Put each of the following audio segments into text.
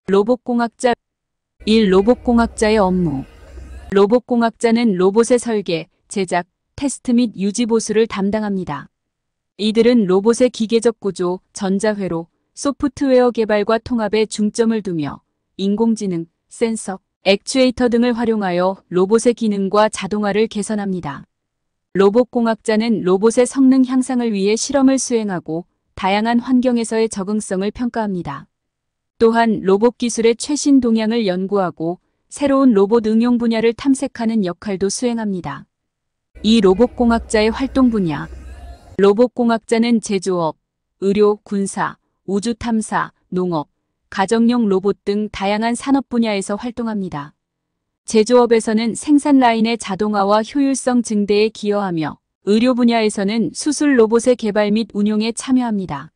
로봇공학자 1. 로봇공학자의 업무. 로봇공학자는 로봇의 설계, 제작, 테스트 및 유지 보수를 담당합니다. 이들은 로봇의 기계적 구조, 전자회로, 소프트웨어 개발과 통합에 중점을 두며 인공지능, 센서, 액추에이터 등을 활용하여 로봇의 기능과 자동화를 개선합니다. 로봇공학자는 로봇의 성능 향상을 위해 실험을 수행하고 다양한 환경에서의 적응성을 평가합니다. 또한 로봇 기술의 최신 동향을 연구하고 새로운 로봇 응용 분야를 탐색하는 역할도 수행합니다. 이 로봇공학자의 활동 분야. 로봇공학자는 제조업, 의료, 군사, 우주 탐사, 농업, 가정용 로봇 등 다양한 산업 분야에서 활동합니다. 제조업에서는 생산 라인의 자동화와 효율성 증대에 기여하며 의료 분야에서는 수술 로봇의 개발 및 운용에 참여합니다.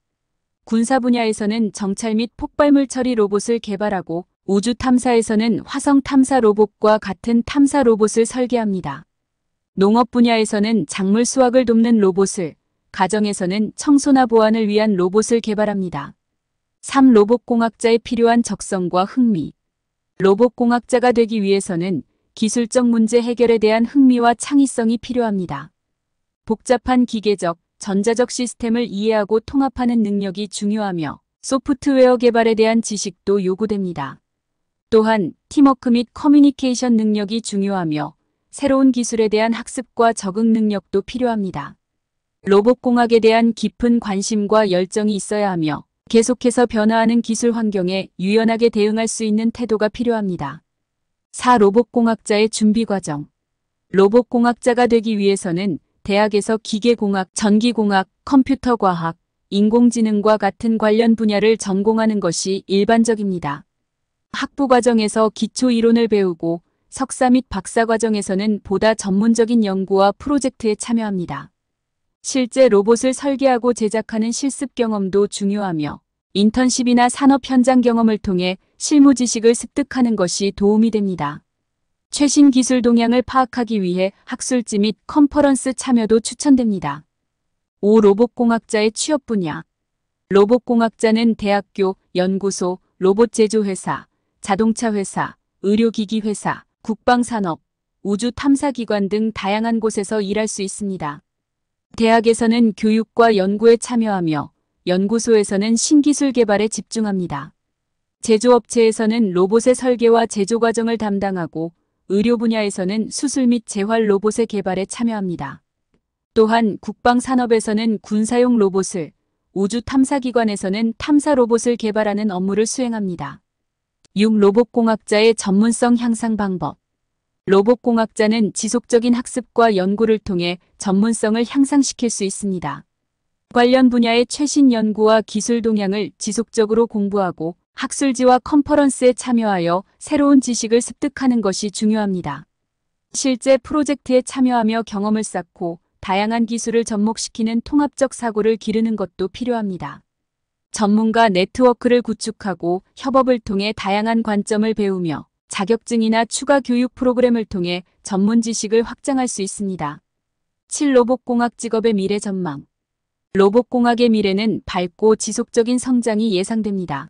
군사 분야에서는 정찰 및 폭발물 처리 로봇을 개발하고 우주 탐사에서는 화성 탐사 로봇과 같은 탐사 로봇을 설계합니다. 농업 분야에서는 작물 수확을 돕는 로봇을, 가정에서는 청소나 보안을 위한 로봇을 개발합니다. 3. 로봇공학자에 필요한 적성과 흥미. 로봇공학자가 되기 위해서는 기술적 문제 해결에 대한 흥미와 창의성이 필요합니다. 복잡한 기계적, 전자적 시스템을 이해하고 통합하는 능력이 중요하며 소프트웨어 개발에 대한 지식도 요구됩니다. 또한 팀워크 및 커뮤니케이션 능력이 중요하며 새로운 기술에 대한 학습과 적응 능력도 필요합니다. 로봇공학에 대한 깊은 관심과 열정이 있어야 하며 계속해서 변화하는 기술 환경에 유연하게 대응할 수 있는 태도가 필요합니다. 4. 로봇공학자의 준비 과정. 로봇공학자가 되기 위해서는 대학에서 기계공학, 전기공학, 컴퓨터과학, 인공지능과 같은 관련 분야를 전공하는 것이 일반적입니다. 학부 과정에서 기초 이론을 배우고 석사 및 박사 과정에서는 보다 전문적인 연구와 프로젝트에 참여합니다. 실제 로봇을 설계하고 제작하는 실습 경험도 중요하며 인턴십이나 산업 현장 경험을 통해 실무 지식을 습득하는 것이 도움이 됩니다. 최신 기술 동향을 파악하기 위해 학술지 및 컨퍼런스 참여도 추천됩니다. 5. 로봇공학자의 취업 분야. 로봇공학자는 대학교, 연구소, 로봇 제조회사, 자동차 회사, 의료기기 회사, 국방산업, 우주 탐사기관 등 다양한 곳에서 일할 수 있습니다. 대학에서는 교육과 연구에 참여하며 연구소에서는 신기술 개발에 집중합니다. 제조업체에서는 로봇의 설계와 제조 과정을 담당하고 의료 분야에서는 수술 및 재활 로봇의 개발에 참여합니다. 또한 국방산업에서는 군사용 로봇을, 우주 탐사기관에서는 탐사 로봇을 개발하는 업무를 수행합니다. 6. 로봇공학자의 전문성 향상 방법. 로봇공학자는 지속적인 학습과 연구를 통해 전문성을 향상시킬 수 있습니다. 관련 분야의 최신 연구와 기술 동향을 지속적으로 공부하고 학술지와 컨퍼런스에 참여하여 새로운 지식을 습득하는 것이 중요합니다. 실제 프로젝트에 참여하며 경험을 쌓고 다양한 기술을 접목시키는 통합적 사고를 기르는 것도 필요합니다. 전문가 네트워크를 구축하고 협업을 통해 다양한 관점을 배우며 자격증이나 추가 교육 프로그램을 통해 전문 지식을 확장할 수 있습니다. 7. 로봇공학 직업의 미래 전망. 로봇공학의 미래는 밝고 지속적인 성장이 예상됩니다.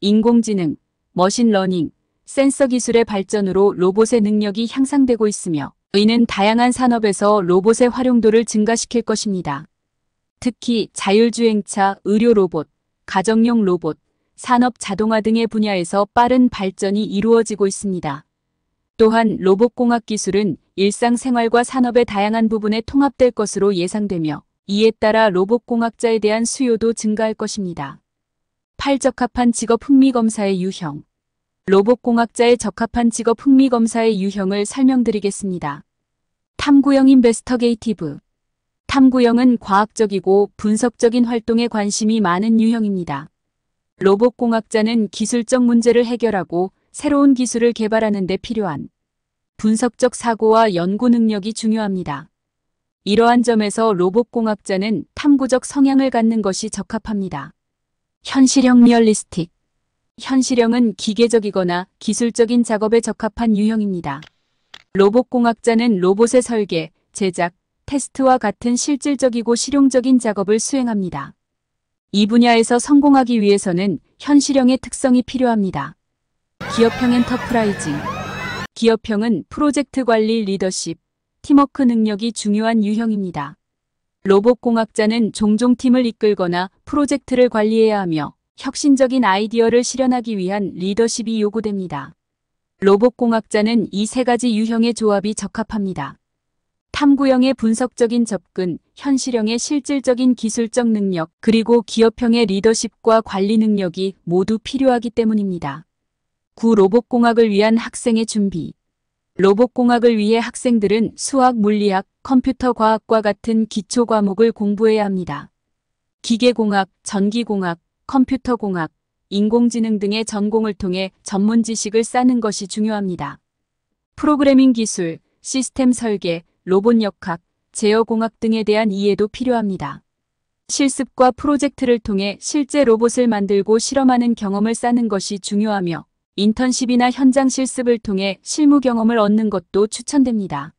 인공지능, 머신러닝, 센서 기술의 발전으로 로봇의 능력이 향상되고 있으며 이는 다양한 산업에서 로봇의 활용도를 증가시킬 것입니다. 특히 자율주행차, 의료 로봇, 가정용 로봇, 산업 자동화 등의 분야에서 빠른 발전이 이루어지고 있습니다. 또한 로봇공학 기술은 일상생활과 산업의 다양한 부분에 통합될 것으로 예상되며 이에 따라 로봇공학자에 대한 수요도 증가할 것입니다. 8. 적합한 직업 흥미검사의 유형. 로봇공학자의 적합한 직업 흥미검사의 유형을 설명드리겠습니다. 탐구형 인베스터게이티브. 탐구형은 과학적이고 분석적인 활동에 관심이 많은 유형입니다. 로봇공학자는 기술적 문제를 해결하고 새로운 기술을 개발하는 데 필요한 분석적 사고와 연구 능력이 중요합니다. 이러한 점에서 로봇공학자는 탐구적 성향을 갖는 것이 적합합니다. 현실형 리얼리스틱. 현실형은 기계적이거나 기술적인 작업에 적합한 유형입니다. 로봇공학자는 로봇의 설계, 제작, 테스트와 같은 실질적이고 실용적인 작업을 수행합니다. 이 분야에서 성공하기 위해서는 현실형의 특성이 필요합니다. 기업형 엔터프라이징. 기업형은 프로젝트 관리 리더십, 팀워크 능력이 중요한 유형입니다. 로봇공학자는 종종 팀을 이끌거나 프로젝트를 관리해야 하며 혁신적인 아이디어를 실현하기 위한 리더십이 요구됩니다. 로봇공학자는 이 세 가지 유형의 조합이 적합합니다. 탐구형의 분석적인 접근, 현실형의 실질적인 기술적 능력, 그리고 기업형의 리더십과 관리 능력이 모두 필요하기 때문입니다. 9. 로봇공학을 위한 학생의 준비. 로봇공학을 위해 학생들은 수학, 물리학, 컴퓨터 과학과 같은 기초 과목을 공부해야 합니다. 기계공학, 전기공학, 컴퓨터공학, 인공지능 등의 전공을 통해 전문 지식을 쌓는 것이 중요합니다. 프로그래밍 기술, 시스템 설계, 로봇 역학, 제어공학 등에 대한 이해도 필요합니다. 실습과 프로젝트를 통해 실제 로봇을 만들고 실험하는 경험을 쌓는 것이 중요하며 인턴십이나 현장 실습을 통해 실무 경험을 얻는 것도 추천됩니다.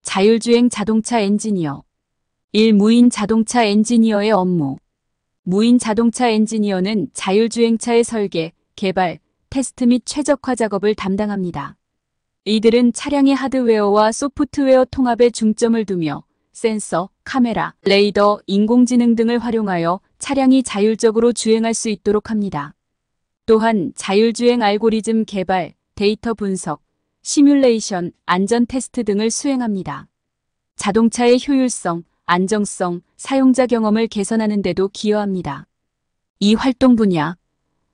자율주행 자동차 엔지니어. 1. 무인 자동차 엔지니어의 업무. 무인 자동차 엔지니어는 자율주행차의 설계, 개발, 테스트 및 최적화 작업을 담당합니다. 이들은 차량의 하드웨어와 소프트웨어 통합에 중점을 두며 센서, 카메라, 레이더, 인공지능 등을 활용하여 차량이 자율적으로 주행할 수 있도록 합니다. 또한 자율주행 알고리즘 개발, 데이터 분석, 시뮬레이션, 안전 테스트 등을 수행합니다. 자동차의 효율성, 안정성, 사용자 경험을 개선하는 데도 기여합니다. 이 활동 분야.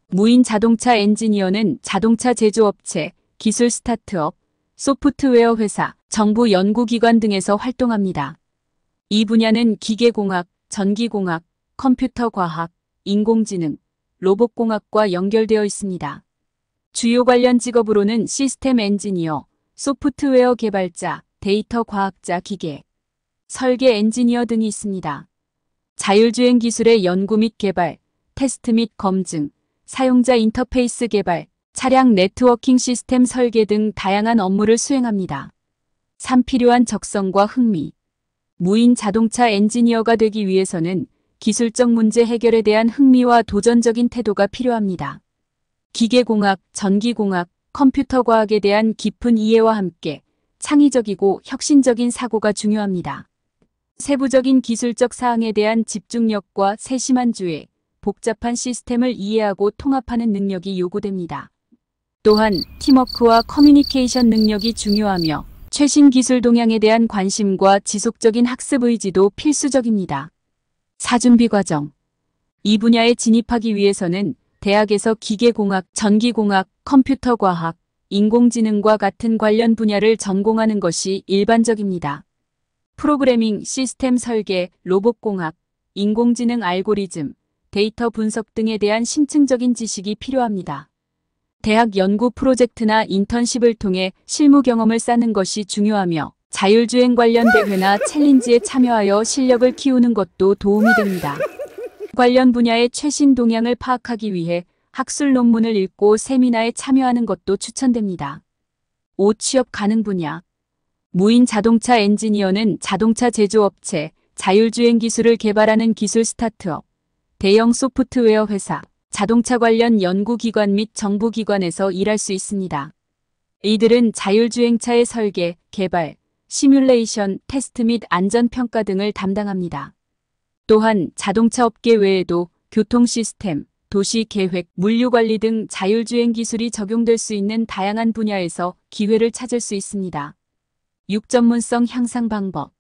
무인 자동차 엔지니어는 자동차 제조업체, 기술 스타트업, 소프트웨어 회사, 정부 연구기관 등에서 활동합니다. 이 분야는 기계공학, 전기공학, 컴퓨터과학, 인공지능, 로봇공학과 연결되어 있습니다. 주요 관련 직업으로는 시스템 엔지니어, 소프트웨어 개발자, 데이터 과학자, 기계, 설계 엔지니어 등이 있습니다. 자율주행 기술의 연구 및 개발, 테스트 및 검증, 사용자 인터페이스 개발, 차량 네트워킹 시스템 설계 등 다양한 업무를 수행합니다. 3. 필요한 적성과 흥미. 무인 자동차 엔지니어가 되기 위해서는 기술적 문제 해결에 대한 흥미와 도전적인 태도가 필요합니다. 기계공학, 전기공학, 컴퓨터과학에 대한 깊은 이해와 함께 창의적이고 혁신적인 사고가 중요합니다. 세부적인 기술적 사항에 대한 집중력과 세심한 주의, 복잡한 시스템을 이해하고 통합하는 능력이 요구됩니다. 또한 팀워크와 커뮤니케이션 능력이 중요하며 최신 기술 동향에 대한 관심과 지속적인 학습 의지도 필수적입니다. 사준비 과정. 이 분야에 진입하기 위해서는 대학에서 기계공학, 전기공학, 컴퓨터과학, 인공지능과 같은 관련 분야를 전공하는 것이 일반적입니다. 프로그래밍, 시스템 설계, 로봇공학, 인공지능 알고리즘, 데이터 분석 등에 대한 심층적인 지식이 필요합니다. 대학 연구 프로젝트나 인턴십을 통해 실무 경험을 쌓는 것이 중요하며 자율주행 관련 대회나 챌린지에 참여하여 실력을 키우는 것도 도움이 됩니다. 관련 분야의 최신 동향을 파악하기 위해 학술 논문을 읽고 세미나에 참여하는 것도 추천됩니다. 5. 취업 가능 분야. 무인 자동차 엔지니어는 자동차 제조업체, 자율주행 기술을 개발하는 기술 스타트업, 대형 소프트웨어 회사, 자동차 관련 연구기관 및 정부기관에서 일할 수 있습니다. 이들은 자율주행차의 설계, 개발, 시뮬레이션, 테스트 및 안전평가 등을 담당합니다. 또한 자동차 업계 외에도 교통 시스템, 도시 계획, 물류 관리 등 자율주행 기술이 적용될 수 있는 다양한 분야에서 기회를 찾을 수 있습니다. 6. 전문성 향상 방법.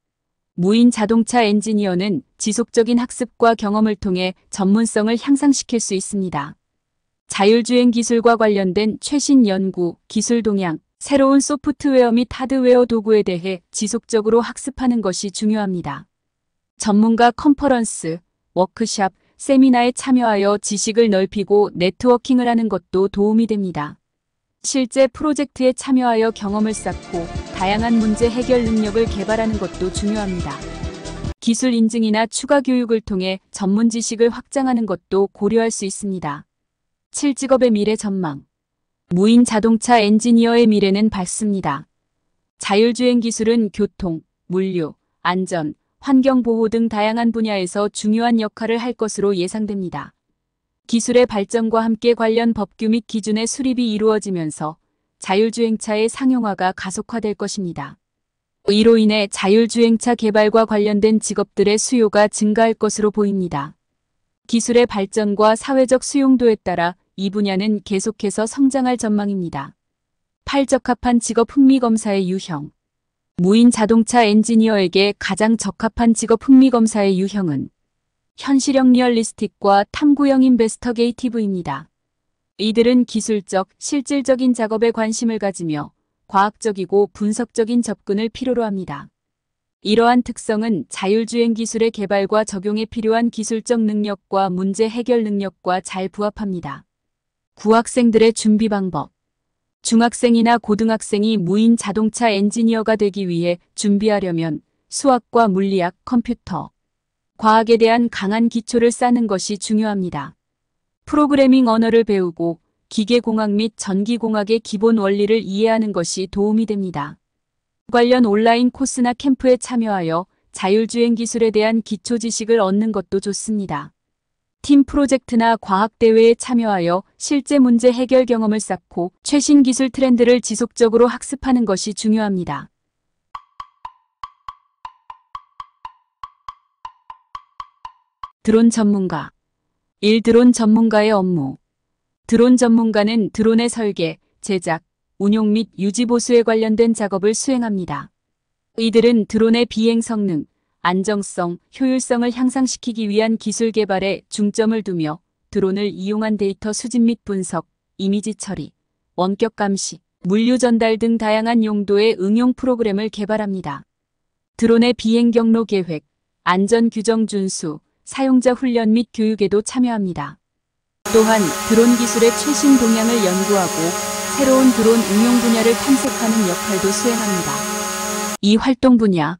무인 자동차 엔지니어는 지속적인 학습과 경험을 통해 전문성을 향상시킬 수 있습니다. 자율주행 기술과 관련된 최신 연구, 기술 동향, 새로운 소프트웨어 및 하드웨어 도구에 대해 지속적으로 학습하는 것이 중요합니다. 전문가 컨퍼런스, 워크샵, 세미나에 참여하여 지식을 넓히고 네트워킹을 하는 것도 도움이 됩니다. 실제 프로젝트에 참여하여 경험을 쌓고 다양한 문제 해결 능력을 개발하는 것도 중요합니다. 기술 인증이나 추가 교육을 통해 전문 지식을 확장하는 것도 고려할 수 있습니다. 7. 직업의 미래 전망. 무인 자동차 엔지니어의 미래는 밝습니다. 자율주행 기술은 교통, 물류, 안전, 환경보호 등 다양한 분야에서 중요한 역할을 할 것으로 예상됩니다. 기술의 발전과 함께 관련 법규 및 기준의 수립이 이루어지면서 자율주행차의 상용화가 가속화될 것입니다. 이로 인해 자율주행차 개발과 관련된 직업들의 수요가 증가할 것으로 보입니다. 기술의 발전과 사회적 수용도에 따라 이 분야는 계속해서 성장할 전망입니다. 8. 적합한 직업 흥미 검사의 유형. 무인 자동차 엔지니어에게 가장 적합한 직업 흥미 검사의 유형은 현실형 리얼리스틱과 탐구형 인베스터게이티브입니다. 이들은 기술적, 실질적인 작업에 관심을 가지며 과학적이고 분석적인 접근을 필요로 합니다. 이러한 특성은 자율주행 기술의 개발과 적용에 필요한 기술적 능력과 문제 해결 능력과 잘 부합합니다. 구학생들의 준비 방법. 중학생이나 고등학생이 무인 자동차 엔지니어가 되기 위해 준비하려면 수학과 물리학, 컴퓨터, 과학에 대한 강한 기초를 쌓는 것이 중요합니다. 프로그래밍 언어를 배우고 기계공학 및 전기공학의 기본 원리를 이해하는 것이 도움이 됩니다. 관련 온라인 코스나 캠프에 참여하여 자율주행 기술에 대한 기초 지식을 얻는 것도 좋습니다. 팀 프로젝트나 과학대회에 참여하여 실제 문제 해결 경험을 쌓고 최신 기술 트렌드를 지속적으로 학습하는 것이 중요합니다. 드론 전문가. 1. 드론 전문가의 업무. 드론 전문가는 드론의 설계, 제작, 운용 및 유지 보수에 관련된 작업을 수행합니다. 이들은 드론의 비행 성능, 안정성, 효율성을 향상시키기 위한 기술 개발에 중점을 두며 드론을 이용한 데이터 수집 및 분석, 이미지 처리, 원격 감시, 물류 전달 등 다양한 용도의 응용 프로그램을 개발합니다. 드론의 비행 경로 계획, 안전 규정 준수, 사용자 훈련 및 교육에도 참여합니다. 또한 드론 기술의 최신 동향을 연구하고 새로운 드론 응용 분야를 탐색하는 역할도 수행합니다. 이 활동 분야.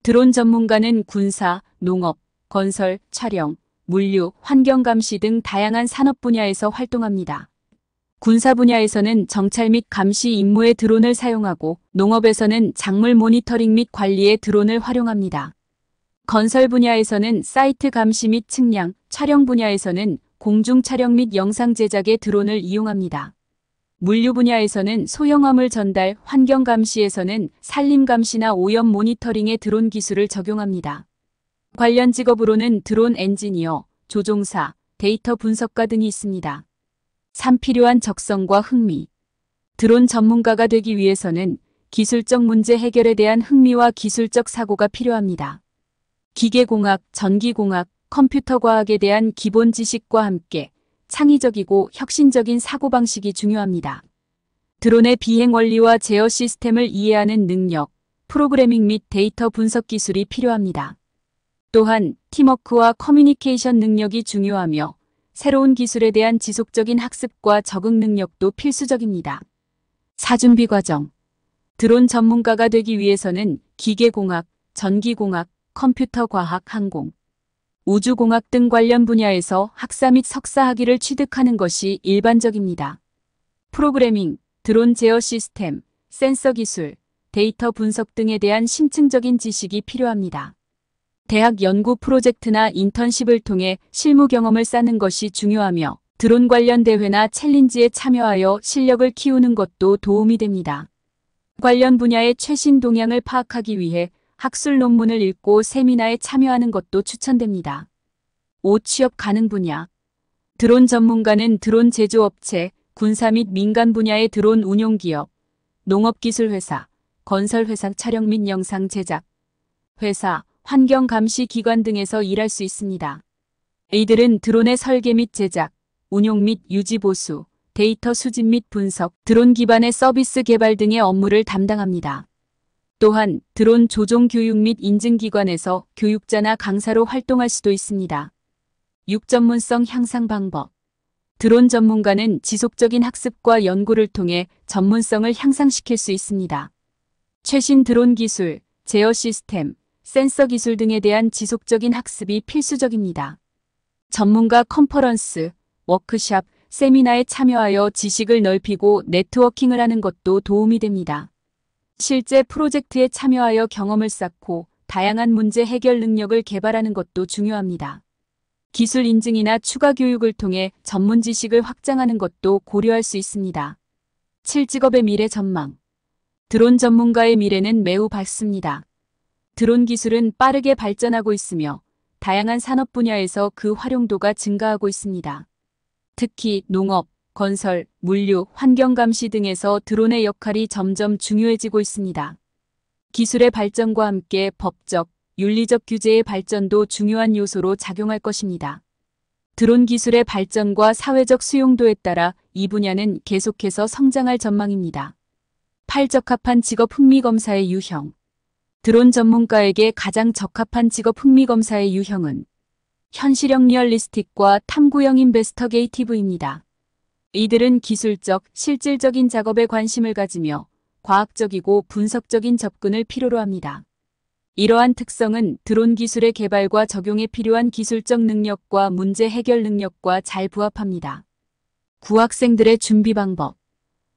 드론 전문가는 군사, 농업, 건설, 촬영, 물류, 환경 감시 등 다양한 산업 분야에서 활동합니다. 군사 분야에서는 정찰 및 감시 임무에 드론을 사용하고 농업에서는 작물 모니터링 및 관리에 드론을 활용합니다. 건설 분야에서는 사이트 감시 및 측량, 촬영 분야에서는 공중 촬영 및 영상 제작에 드론을 이용합니다. 물류 분야에서는 소형 화물 전달, 환경 감시에서는 산림 감시나 오염 모니터링에 드론 기술을 적용합니다. 관련 직업으로는 드론 엔지니어, 조종사, 데이터 분석가 등이 있습니다. 3. 필요한 적성과 흥미. 드론 전문가가 되기 위해서는 기술적 문제 해결에 대한 흥미와 기술적 사고가 필요합니다. 기계공학, 전기공학, 컴퓨터 과학에 대한 기본 지식과 함께 창의적이고 혁신적인 사고방식이 중요합니다. 드론의 비행 원리와 제어 시스템을 이해하는 능력, 프로그래밍 및 데이터 분석 기술이 필요합니다. 또한 팀워크와 커뮤니케이션 능력이 중요하며 새로운 기술에 대한 지속적인 학습과 적응 능력도 필수적입니다. 4. 준비 과정. 드론 전문가가 되기 위해서는 기계공학, 전기공학, 컴퓨터 과학, 항공, 우주공학 등 관련 분야에서 학사 및 석사 학위를 취득하는 것이 일반적입니다. 프로그래밍, 드론 제어 시스템, 센서 기술, 데이터 분석 등에 대한 심층적인 지식이 필요합니다. 대학 연구 프로젝트나 인턴십을 통해 실무 경험을 쌓는 것이 중요하며 드론 관련 대회나 챌린지에 참여하여 실력을 키우는 것도 도움이 됩니다. 관련 분야의 최신 동향을 파악하기 위해 학술 논문을 읽고 세미나에 참여하는 것도 추천됩니다. 5. 취업 가능 분야. 드론 전문가는 드론 제조업체, 군사 및 민간 분야의 드론 운용기업, 농업기술회사, 건설회사 촬영 및 영상 제작, 회사, 환경감시기관 등에서 일할 수 있습니다. 이들은 드론의 설계 및 제작, 운용 및 유지 보수, 데이터 수집 및 분석, 드론 기반의 서비스 개발 등의 업무를 담당합니다. 또한 드론 조종 교육 및 인증기관에서 교육자나 강사로 활동할 수도 있습니다. 6. 전문성 향상 방법. 드론 전문가는 지속적인 학습과 연구를 통해 전문성을 향상시킬 수 있습니다. 최신 드론 기술, 제어 시스템, 센서 기술 등에 대한 지속적인 학습이 필수적입니다. 전문가 컨퍼런스, 워크샵, 세미나에 참여하여 지식을 넓히고 네트워킹을 하는 것도 도움이 됩니다. 실제 프로젝트에 참여하여 경험을 쌓고 다양한 문제 해결 능력을 개발하는 것도 중요합니다. 기술 인증이나 추가 교육을 통해 전문 지식을 확장하는 것도 고려할 수 있습니다. 7직업의 미래 전망. 드론 전문가의 미래는 매우 밝습니다. 드론 기술은 빠르게 발전하고 있으며 다양한 산업 분야에서 그 활용도가 증가하고 있습니다. 특히 농업, 건설, 물류, 환경 감시 등에서 드론의 역할이 점점 중요해지고 있습니다. 기술의 발전과 함께 법적, 윤리적 규제의 발전도 중요한 요소로 작용할 것입니다. 드론 기술의 발전과 사회적 수용도에 따라 이 분야는 계속해서 성장할 전망입니다. 8. 적합한 직업 흥미 검사의 유형. 드론 전문가에게 가장 적합한 직업 흥미 검사의 유형은 현실형 리얼리스틱과 탐구형 인베스터게이티브입니다. 이들은 기술적, 실질적인 작업에 관심을 가지며 과학적이고 분석적인 접근을 필요로 합니다. 이러한 특성은 드론 기술의 개발과 적용에 필요한 기술적 능력과 문제 해결 능력과 잘 부합합니다. 구학생들의 준비 방법.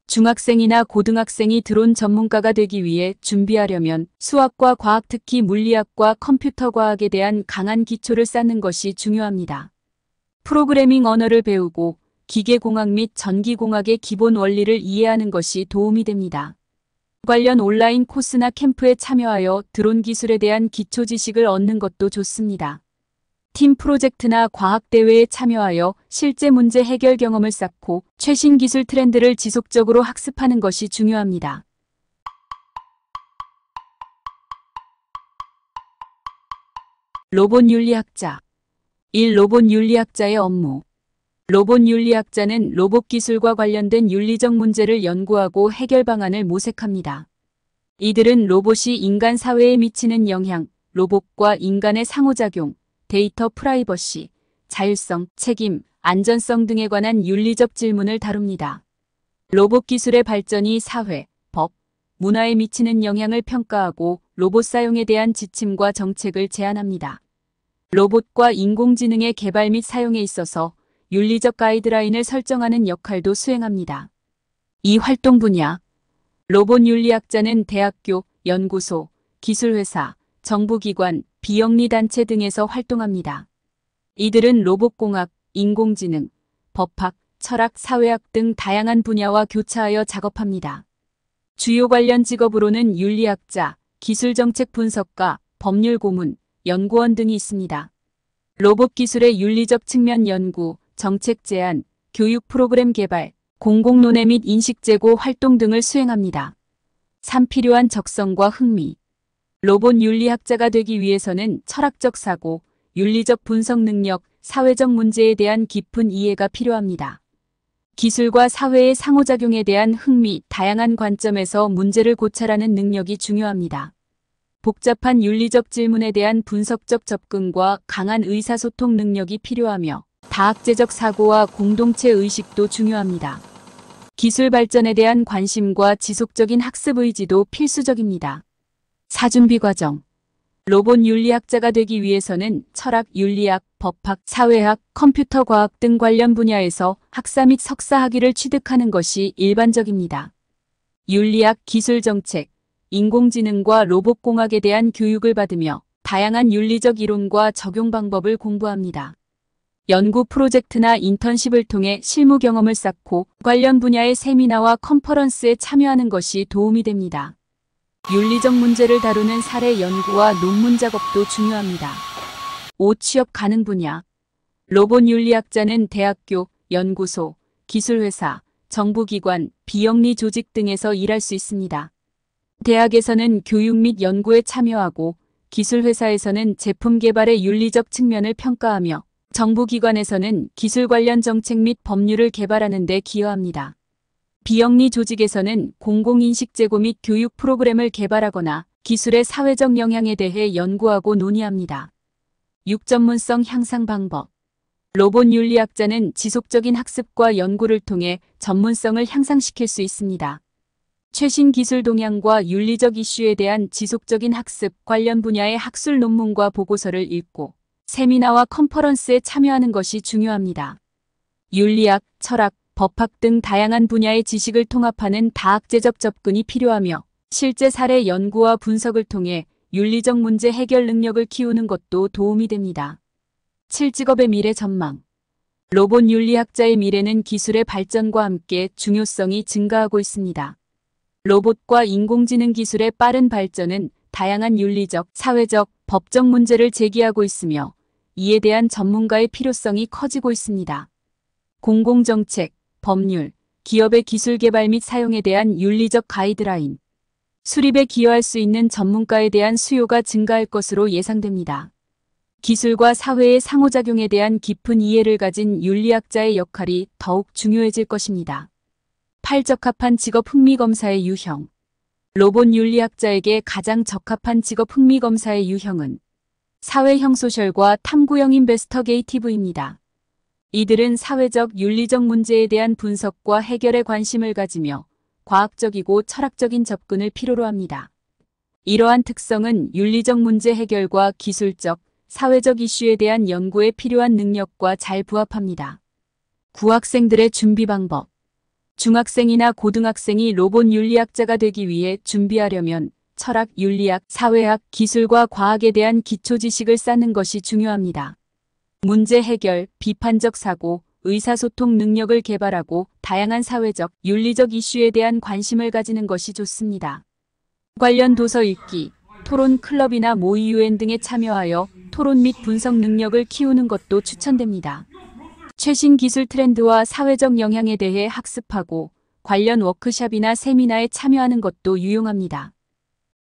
중학생이나 고등학생이 드론 전문가가 되기 위해 준비하려면 수학과 과학, 특히 물리학과 컴퓨터 과학에 대한 강한 기초를 쌓는 것이 중요합니다. 프로그래밍 언어를 배우고 기계공학 및 전기공학의 기본 원리를 이해하는 것이 도움이 됩니다. 관련 온라인 코스나 캠프에 참여하여 드론 기술에 대한 기초 지식을 얻는 것도 좋습니다. 팀 프로젝트나 과학대회에 참여하여 실제 문제 해결 경험을 쌓고 최신 기술 트렌드를 지속적으로 학습하는 것이 중요합니다. 로봇 윤리학자. 1. 로봇 윤리학자의 업무. 로봇 윤리학자는 로봇 기술과 관련된 윤리적 문제를 연구하고 해결 방안을 모색합니다. 이들은 로봇이 인간 사회에 미치는 영향, 로봇과 인간의 상호작용, 데이터 프라이버시, 자율성, 책임, 안전성 등에 관한 윤리적 질문을 다룹니다. 로봇 기술의 발전이 사회, 법, 문화에 미치는 영향을 평가하고 로봇 사용에 대한 지침과 정책을 제안합니다. 로봇과 인공지능의 개발 및 사용에 있어서 윤리적 가이드라인을 설정하는 역할도 수행합니다. 이 활동 분야. 로봇 윤리학자는 대학교, 연구소, 기술회사, 정부기관, 비영리단체 등에서 활동합니다. 이들은 로봇공학, 인공지능, 법학, 철학, 사회학 등 다양한 분야와 교차하여 작업합니다. 주요 관련 직업으로는 윤리학자, 기술정책 분석가, 법률 고문, 연구원 등이 있습니다. 로봇 기술의 윤리적 측면 연구, 정책 제안, 교육 프로그램 개발, 공공론의 및 인식 제고 활동 등을 수행합니다. 3. 필요한 적성과 흥미. 로봇 윤리학자가 되기 위해서는 철학적 사고, 윤리적 분석 능력, 사회적 문제에 대한 깊은 이해가 필요합니다. 기술과 사회의 상호작용에 대한 흥미, 다양한 관점에서 문제를 고찰하는 능력이 중요합니다. 복잡한 윤리적 질문에 대한 분석적 접근과 강한 의사소통 능력이 필요하며 다학제적 사고와 공동체 의식도 중요합니다. 기술 발전에 대한 관심과 지속적인 학습 의지도 필수적입니다. 사준비 과정. 로봇 윤리학자가 되기 위해서는 철학, 윤리학, 법학, 사회학, 컴퓨터 과학 등 관련 분야에서 학사 및 석사 학위를 취득하는 것이 일반적입니다. 윤리학, 기술정책, 인공지능과 로봇공학에 대한 교육을 받으며 다양한 윤리적 이론과 적용 방법을 공부합니다. 연구 프로젝트나 인턴십을 통해 실무 경험을 쌓고 관련 분야의 세미나와 컨퍼런스에 참여하는 것이 도움이 됩니다. 윤리적 문제를 다루는 사례 연구와 논문 작업도 중요합니다. 5. 취업 가능 분야. 로봇 윤리학자는 대학교, 연구소, 기술회사, 정부기관, 비영리 조직 등에서 일할 수 있습니다. 대학에서는 교육 및 연구에 참여하고 기술회사에서는 제품 개발의 윤리적 측면을 평가하며 정부기관에서는 기술 관련 정책 및 법률을 개발하는 데 기여합니다. 비영리 조직에서는 공공인식 제고 및 교육 프로그램을 개발하거나 기술의 사회적 영향에 대해 연구하고 논의합니다. 6. 전문성 향상 방법. 로봇 윤리학자는 지속적인 학습과 연구를 통해 전문성을 향상시킬 수 있습니다. 최신 기술 동향과 윤리적 이슈에 대한 지속적인 학습, 관련 분야의 학술 논문과 보고서를 읽고 세미나와 컨퍼런스에 참여하는 것이 중요합니다. 윤리학, 철학, 법학 등 다양한 분야의 지식을 통합하는 다학제적 접근이 필요하며 실제 사례 연구와 분석을 통해 윤리적 문제 해결 능력을 키우는 것도 도움이 됩니다. 7직업의 미래 전망. 로봇 윤리학자의 미래는 기술의 발전과 함께 중요성이 증가하고 있습니다. 로봇과 인공지능 기술의 빠른 발전은 다양한 윤리적, 사회적, 법적 문제를 제기하고 있으며 이에 대한 전문가의 필요성이 커지고 있습니다. 공공정책, 법률, 기업의 기술 개발 및 사용에 대한 윤리적 가이드라인, 수립에 기여할 수 있는 전문가에 대한 수요가 증가할 것으로 예상됩니다. 기술과 사회의 상호작용에 대한 깊은 이해를 가진 윤리학자의 역할이 더욱 중요해질 것입니다. 8. 적합한 직업 흥미검사의 유형. 로봇 윤리학자에게 가장 적합한 직업 흥미검사의 유형은 사회형 소셜과 탐구형 인베스터게이티브입니다. 이들은 사회적, 윤리적 문제에 대한 분석과 해결에 관심을 가지며 과학적이고 철학적인 접근을 필요로 합니다. 이러한 특성은 윤리적 문제 해결과 기술적, 사회적 이슈에 대한 연구에 필요한 능력과 잘 부합합니다. 구학생들의 준비 방법. 중학생이나 고등학생이 로봇 윤리학자가 되기 위해 준비하려면 철학, 윤리학, 사회학, 기술과 과학에 대한 기초 지식을 쌓는 것이 중요합니다. 문제 해결, 비판적 사고, 의사소통 능력을 개발하고 다양한 사회적, 윤리적 이슈에 대한 관심을 가지는 것이 좋습니다. 관련 도서 읽기, 토론 클럽이나 모의 유엔 등에 참여하여 토론 및 분석 능력을 키우는 것도 추천됩니다. 최신 기술 트렌드와 사회적 영향에 대해 학습하고 관련 워크숍이나 세미나에 참여하는 것도 유용합니다.